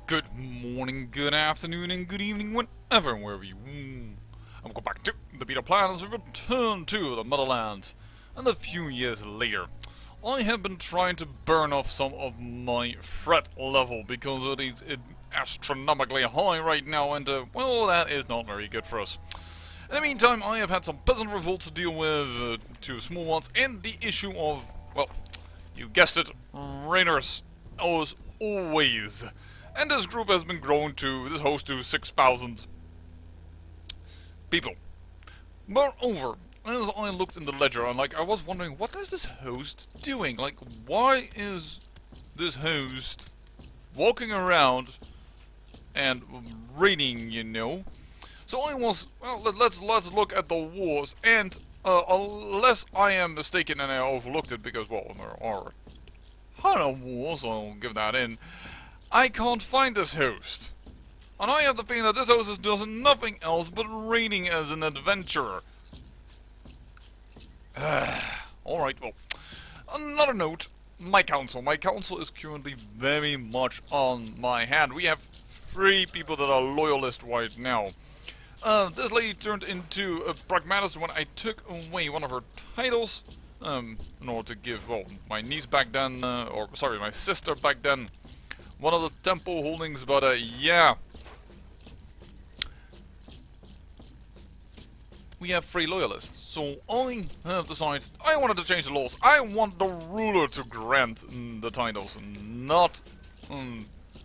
Good morning, good afternoon, and good evening, whenever and wherever you I'm going back to the beta plan as we return to the motherland. And a few years later, I have been trying to burn off some of my threat level because it is astronomically high right now, and well, that is not very good for us. In the meantime, I have had some peasant revolts to deal with, two small ones, and the issue of, well, you guessed it, raiders, as always. And this group has been grown to, this host to 6,000 people. Moreover, as I looked in the ledger, I was wondering, what is this host doing? Like, why is this host walking around and raiding, you know? So I was, well, let's look at the wars, and unless I am mistaken and I overlooked it, because, well, there are a ton of wars, I'll give that in, I can't find this host. And I have the feeling that this host is doing nothing else but raiding as an adventurer. Alright, well, another note, my council. My council is currently very much on my hand. We have 3 people that are loyalist right now. This lady turned into a pragmatist when I took away one of her titles, in order to give, well, my niece back then, or sorry, my sister back then, one of the temple holdings, but yeah. We have 3 loyalists, so I have decided I wanted to change the laws. I want the ruler to grant the titles, not,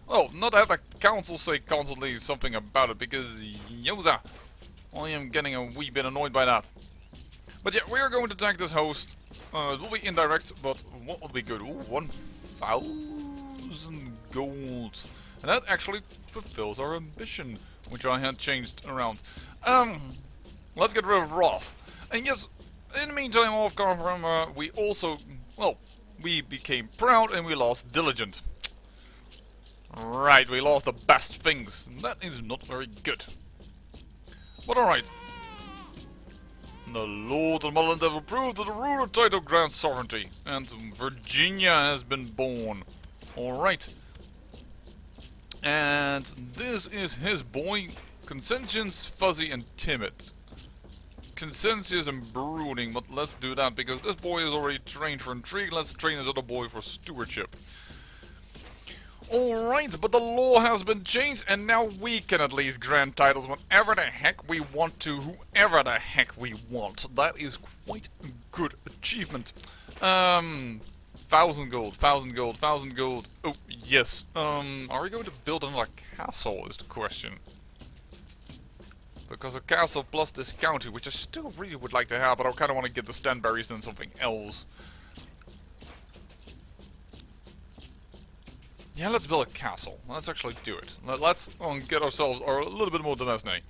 well, not have the council say constantly something about it, because, yoza, I am getting a wee bit annoyed by that. But yeah, we are going to attack this host. It will be indirect, but what would be good? Ooh, 1,000 gold. And that actually fulfills our ambition, which I had changed around. Let's get rid of Roth. And yes, in the meantime, off camera, we also, well, we became proud and we lost diligent. Right, we lost the best things. That is not very good. But alright. The Lord and Motherland have approved that the ruler title grants sovereignty, and Virginia has been born. Alright. And this is his boy, Conscientious, Fuzzy, and Timid. Conscientious and brooding, but let's do that because this boy is already trained for intrigue. Let's train this other boy for stewardship. Alright, but the law has been changed and now we can at least grant titles whenever the heck we want to, whoever the heck we want. That is quite a good achievement. 1,000 gold, 1,000 gold, 1,000 gold. Oh, yes. Are we going to build another castle is the question. Because a castle plus this county, which I still really would like to have, but I kind of want to get the Stanberries than something else. Yeah, let's build a castle. Let's actually do it. Let's get ourselves a little bit more dynasty.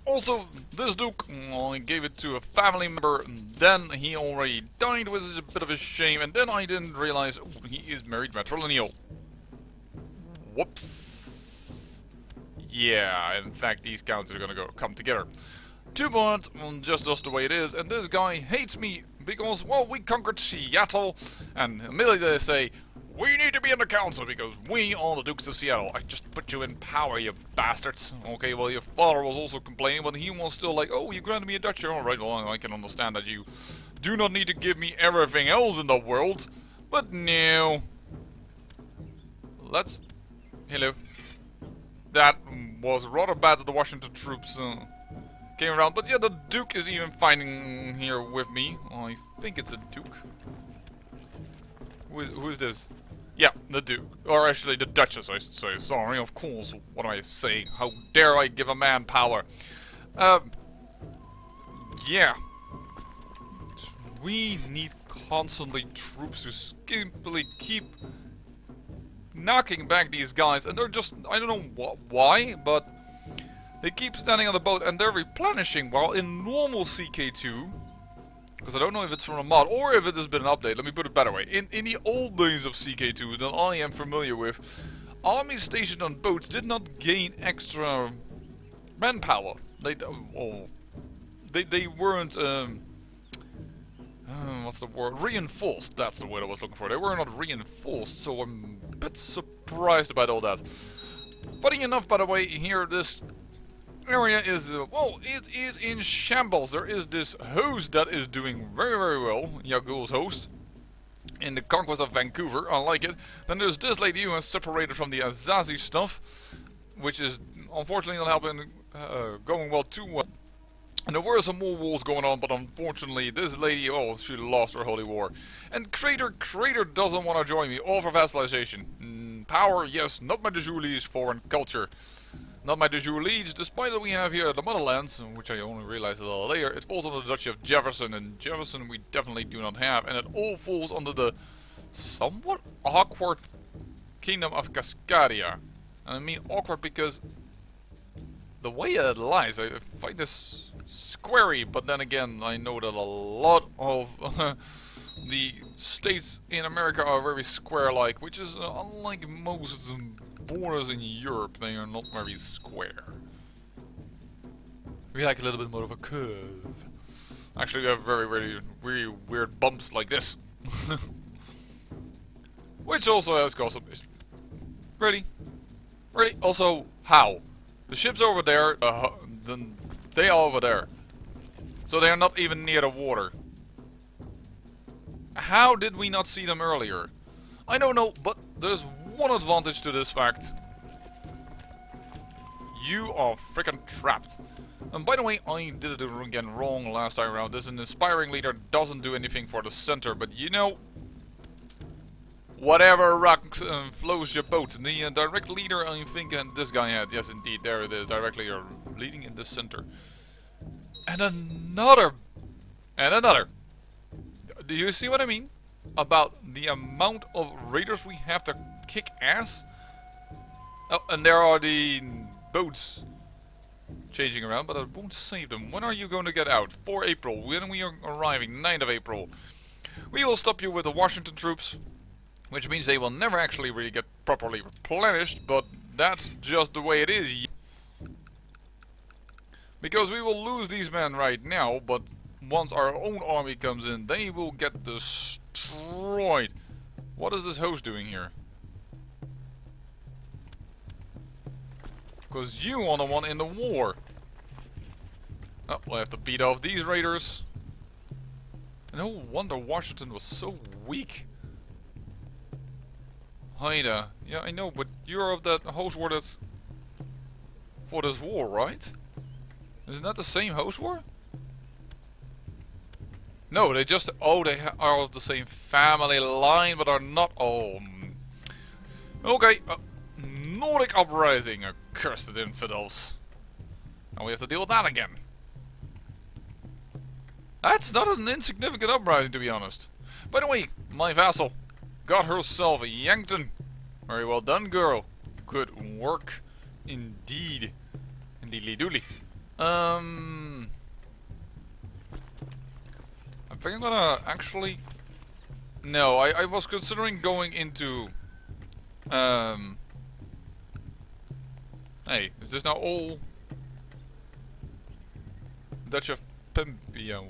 Also, this Duke, I gave it to a family member, and then he already died, which is a bit of a shame, and then I didn't realize, oh, he is married matrilineal. Whoops. Yeah, in fact, these counts are gonna come together. Too bad, just the way it is, and this guy hates me because, well, we conquered Seattle, and immediately they say, we need to be in the council because we are the Dukes of Seattle. I just put you in power, you bastards. Okay, well, your father was also complaining, but he was still like, oh, you granted me a duchy. Alright, well, I can understand that you do not need to give me everything else in the world, but no. Let's... Hello. That was rather bad that the Washington troops came around. But yeah, the Duke is even fighting here with me. I think it's a Duke. Who is this? Yeah, the Duke. Or actually the Duchess, I should say. Sorry, of course. What am I saying? How dare I give a man power? Yeah. We need constantly troops to simply keep knocking back these guys, and they're just, I don't know why, but they keep standing on the boat and they're replenishing, while in normal CK2, because I don't know if it's from a mod or if it has been an update, let me put it better way, in the old days of CK2 that I am familiar with, armies stationed on boats did not gain extra manpower. They weren't, what's the word? Reinforced, that's the word I was looking for. They were not reinforced, so I'm bit surprised about all that. Funny enough, by the way, here this area is, well, it is in shambles. There is this host that is doing very, very well, Yagul's host, in the Conquest of Vancouver. I like it. Then there's this lady who has separated from the Azazi stuff, which is unfortunately not helping, going well too well. And there were some more wars going on, but unfortunately this lady, oh, she lost her holy war. And Crater doesn't want to join me, all for vassalization. Power, yes, not my de jure liege. Foreign culture, not my de jure liege. Despite that we have here the motherlands, which I only realized a little later, it falls under the Duchy of Jefferson, and Jefferson we definitely do not have. And it all falls under the somewhat awkward Kingdom of Cascadia. And I mean awkward because the way it lies, I find this squarey, but then again, I know that a lot of the states in America are very square-like, which is unlike most borders in Europe, they are not very square. We like a little bit more of a curve. Actually, we have very weird bumps like this. Which also has caused some issues. Ready? Ready? Also, how? The ship's over there, then they are over there. So they are not even near the water. How did we not see them earlier? I don't know, but there's one advantage to this fact. You are freaking trapped. And by the way, I did it again wrong last time around. This an inspiring leader doesn't do anything for the center, but you know, whatever rock flows your boat. The direct leader, I think, and this guy had, yes indeed, there it is, direct leader leading in the center. And another. Do you see what I mean? About the amount of raiders we have to kick ass? Oh, and there are the boats changing around, but I won't save them. When are you going to get out? 4 April. When we are arriving? 9th of April. We will stop you with the Washington troops, which means they will never actually really get properly replenished, but that's just the way it is. Because we will lose these men right now, but once our own army comes in, they will get destroyed. What is this host doing here? Because you are the one in the war. Oh, we'll have to beat off these raiders. No wonder Washington was so weak. Haida. Yeah, I know, but you're of that host war that's for this war, right? Isn't that the same host war? No, they just... Oh, they are of the same family line, but are not... Oh. Okay. Nordic uprising. Accursed infidels. And we have to deal with that again. That's not an insignificant uprising, to be honest. By the way, my vassal got herself a Yankton. Very well done, girl. Good work. Indeed. Indeedly doodly. I think I'm gonna actually... No, I was considering going into... Hey, is this now all... Dutch of Pimpio?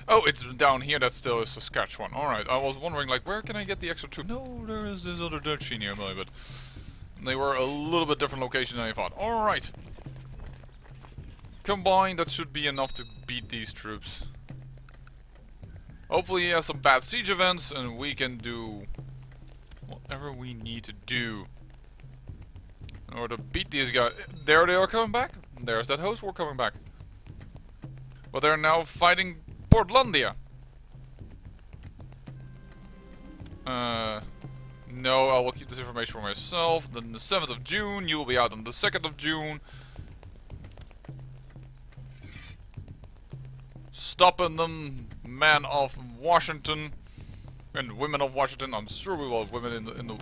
Oh, it's down here that still is Saskatchewan. Alright, I was wondering, like, where can I get the extra two? No, there is this other duchy nearby, but... They were a little bit different location than I thought. Alright. Combined, that should be enough to beat these troops. Hopefully he has some bad siege events and we can do whatever we need to do in order to beat these guys. There they are coming back. There's that host war coming back. But they're now fighting Portlandia. No, I will keep this information for myself. Then the 7th of June, you will be out on the 2nd of June. Stopping them, men of Washington and women of Washington. I'm sure we will have women in the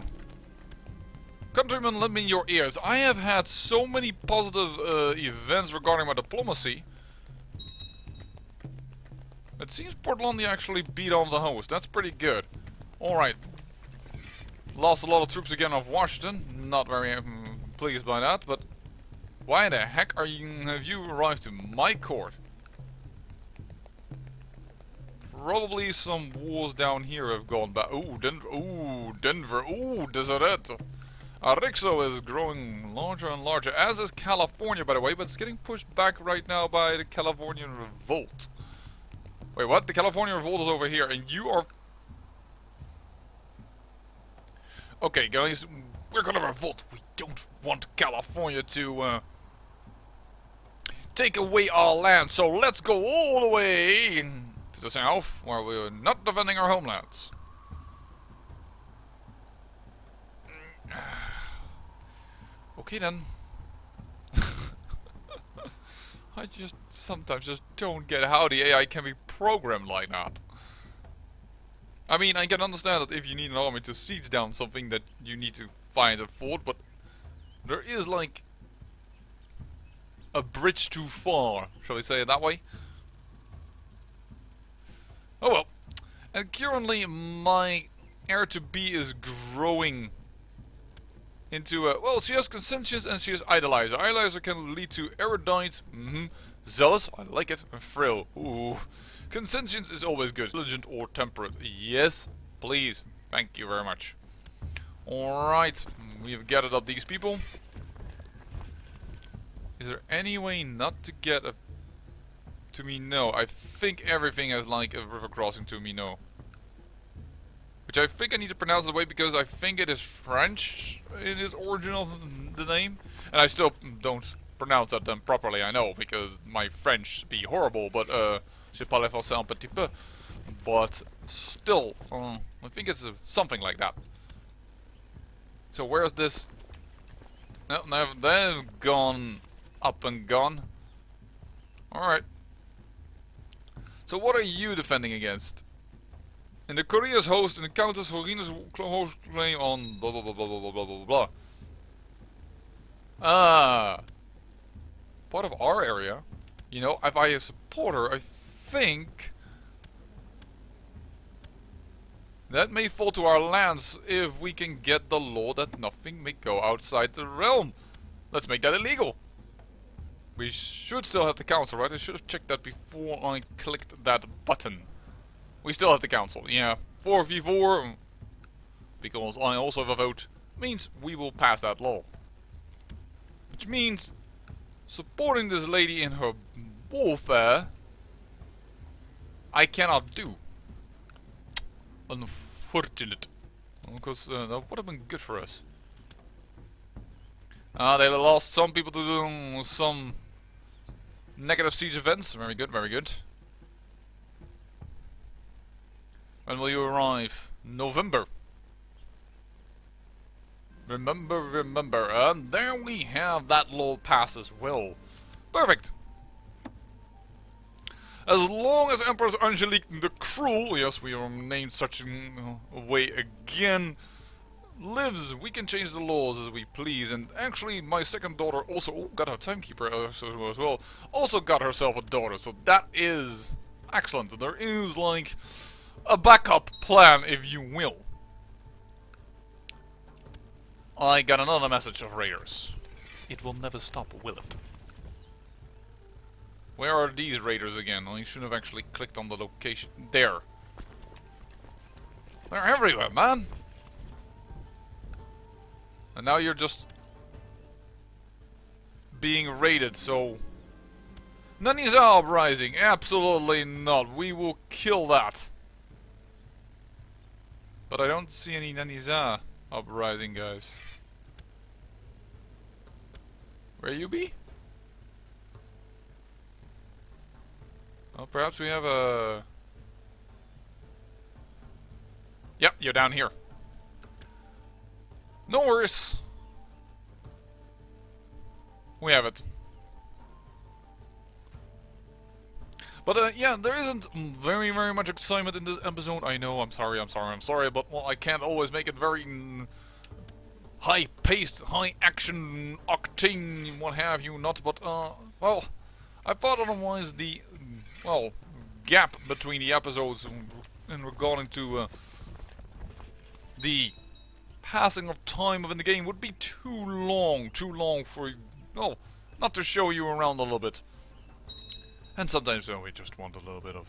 countrymen. Let me in your ears. I have had so many positive events regarding my diplomacy. It seems Portlandia actually beat on the host. That's pretty good. Alright. Lost a lot of troops again of Washington. Not very pleased by that, but why the heck have you arrived to my court? probably some wars down here have gone back. Ooh, Denver. Ooh, Deseret. Arixo is growing larger and larger, as is California, by the way, but it's getting pushed back right now by the Californian Revolt. Wait, what? The California Revolt is over here, and you are... Okay, guys, we're gonna revolt. We don't want California to take away our land, so let's go all the way to the south, where we're not defending our homelands. Okay then. I just sometimes just don't get how the AI can be programmed like that. I mean, I can understand that if you need an army to siege down something that you need to find a fort, but there is like a bridge too far, shall we say it that way? Oh well. And currently my heir-to-be is growing into well, she has conscientious and she has idolizer. Idolizer can lead to erudite, zealous, I like it, and frail. Ooh. Conscientious is always good. Intelligent or temperate. Yes, please. Thank you very much. Alright, we've gathered up these people. Is there any way not to get a to me? No. I think everything has like a river crossing to me. No. Which I think I need to pronounce the way because I think it is French in its origin of the name. And I still don't pronounce that then properly, I know, because my French be horrible, but je parle français un petit peu. But still, I think it's something like that. So where's this? No, they've gone up and gone. Alright. So what are you defending against? In the Korea's host encounters Horina's host claim on blah blah blah blah blah blah blah blah. Ah, part of our area. You know, if I support her, I think that may fall to our lands if we can get the law that nothing may go outside the realm. Let's make that illegal. We should still have the council, right? I should have checked that before I clicked that button. We still have the council, yeah. 4v4, because I also have a vote, means we will pass that law. Which means supporting this lady in her warfare, I cannot do. Unfortunate. Because that would have been good for us. They lost some people to do some negative siege events. Very good, very good. When will you arrive? November. Remember. And there we have that law passed as well. Perfect. As long as Empress Angelique the Cruel, yes, we are named such a way again, lives, we can change the laws as we please. And actually, my second daughter also got a timekeeper as well. Also got herself a daughter, so that is excellent. There is like a backup plan, if you will. I got another message of raiders. It will never stop, will it? Where are these raiders again? I should have actually clicked on the location. There. They're everywhere, man. And now you're just being raided, so... Naniza uprising? Absolutely not. We will kill that. But I don't see any Naniza uprising, guys. Where you be? Well, perhaps we have a... Yep, you're down here. No worries. We have it. But yeah, there isn't very much excitement in this episode. I know, I'm sorry, but well, I can't always make it very high-paced, high-action, octane, what have you not, but well, I thought otherwise the, well, gap between the episodes in regarding to the passing of time within the game would be too long for, well, not to show you around a little bit. And sometimes we just want a little bit of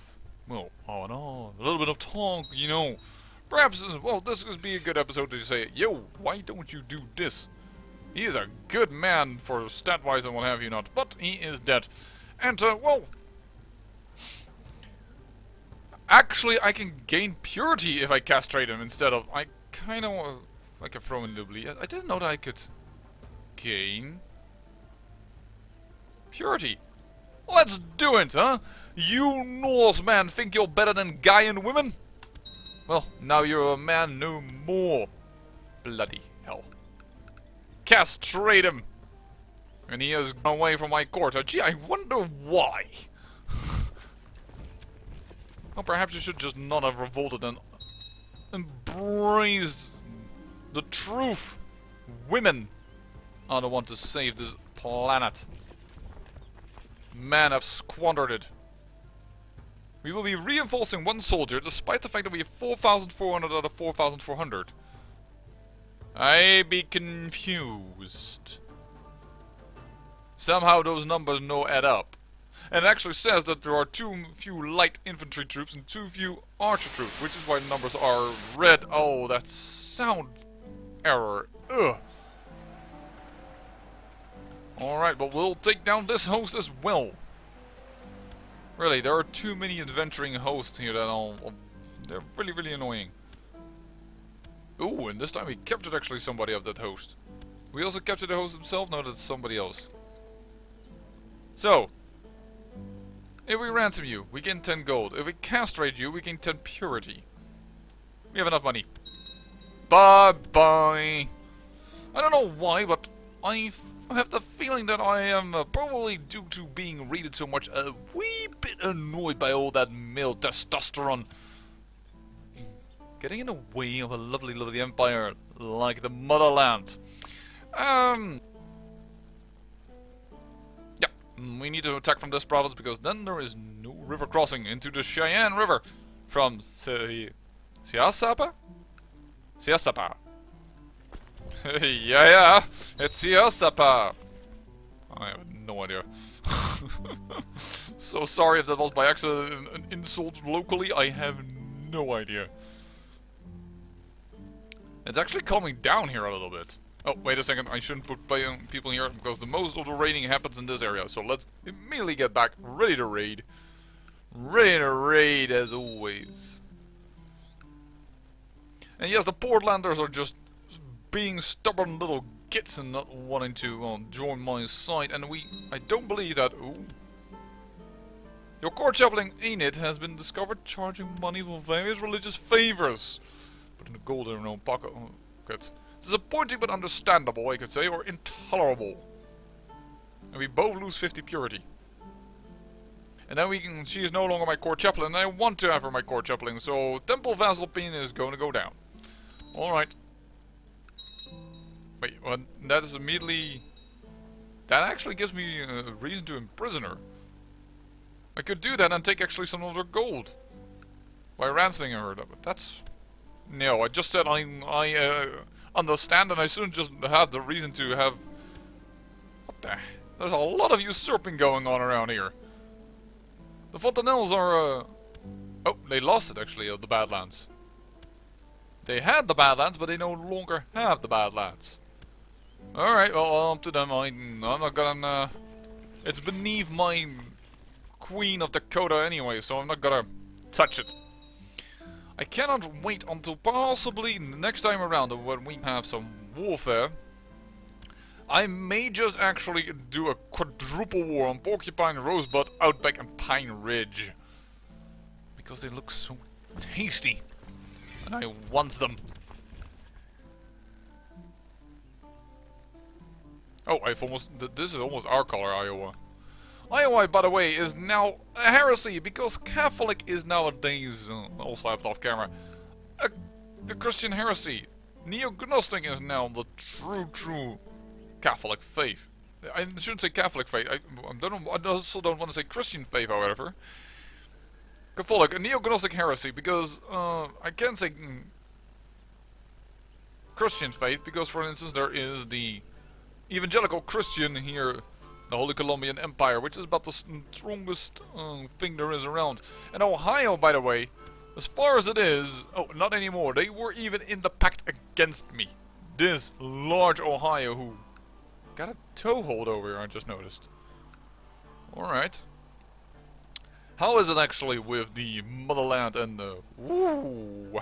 Well, oh no, a little bit of talk, you know. Perhaps, well, this could be a good episode to say, yo, why don't you do this? He is a good man for stat-wise and what have you not, but he is dead. And, well, actually I can gain purity if I castrate him instead of, I kind of, like a throw in doubly. I didn't know that I could gain purity. Let's do it, huh? You Norsemen think you're better than Gaian women? Well, now you're a man no more. Bloody hell. Castrate him! And he has gone away from my court. Gee, I wonder why. Well, perhaps you should just not have revolted and embrace the truth. Women are the one to save this planet. Men have squandered it. We will be reinforcing one soldier despite the fact that we have 4,400 out of 4,400. I be confused. Somehow those numbers no add up. And it actually says that there are too few light infantry troops and too few archer troops, which is why the numbers are red. Oh, that's sound error. Ugh. Alright, but we'll take down this host as well. Really, there are too many adventuring hosts here that they're really, really annoying. Ooh, and this time we captured actually somebody of that host. We also captured the host himself? No, that's somebody else. So, if we ransom you, we gain 10 gold. If we castrate you, we gain 10 purity. We have enough money. Bye-bye. I don't know why, but I have the feeling that I am probably, due to being raided so much, a wee bit annoyed by all that male testosterone getting in the way of a lovely, lovely empire like the motherland. Yep, we need to attack from this province because then there is no river crossing into the Cheyenne River from Siasapa? Siasapa. Yeah, it's Siasapa. I have no idea. So sorry if that was by accident an insult locally. I have no idea. It's actually calming down here a little bit. Oh, wait a second. I shouldn't put people here because the most of the raiding happens in this area. So let's immediately get back. Ready to raid. Ready to raid as always. And yes, the Portlanders are just being stubborn little gits and not wanting to join my side. And I don't believe that. Ooh. Your court chaplain Enid has been discovered charging money for various religious favors. But in the golden own pocket. Disappointing but understandable, I could say, or intolerable. And we both lose 50 purity. And then she is no longer my court chaplain, and I want to have her my court chaplain, so Temple Vasilpine is going to go down. Alright. Wait, well, that is immediately... That actually gives me a reason to imprison her. I could do that and take actually some of her gold. By ransoming her, but that's... No, I just said I understand and I shouldn't just have the reason to have... What the... There's a lot of usurping going on around here. The Fontanelles are... Oh, they lost it actually, of the Badlands. They had the Badlands, but they no longer have the Badlands. Alright, well, up to them. I'm not gonna... It's beneath my Queen of Dakota anyway, so I'm not gonna touch it. I cannot wait until possibly next time around when we have some warfare. I may just actually do a quadruple war on Porcupine, Rosebud, Outback and Pine Ridge. Because they look so tasty. And I want them. Oh, this is almost our color, Iowa. Iowa, by the way, is now a heresy because Catholic is nowadays, also happened off camera, the Christian heresy. Neo-Gnostic is now the true Catholic faith. I shouldn't say Catholic faith. I also don't want to say Christian faith, however. Catholic, a Neo-Gnostic heresy, because I can say Christian faith because, for instance, there is the evangelical Christian here the Holy Colombian Empire, which is about the strongest thing there is around. And Ohio, by the way, as far as it is, oh, not anymore. They were even in the pact against me. This large Ohio who got a toehold over here, I just noticed. Alright. How is it actually with the motherland and the... Ooh.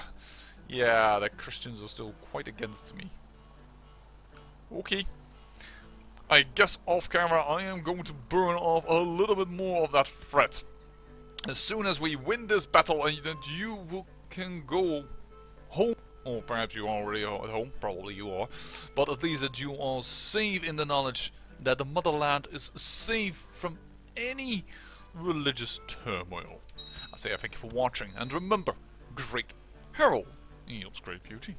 Yeah, the Christians are still quite against me. Okay. I guess off camera I am going to burn off a little bit more of that threat. As soon as we win this battle and that you can go home, or perhaps you are already at home, probably you are, but at least that you are safe in the knowledge that the motherland is safe from any religious turmoil. I say I thank you for watching, and remember, great peril yields great beauty.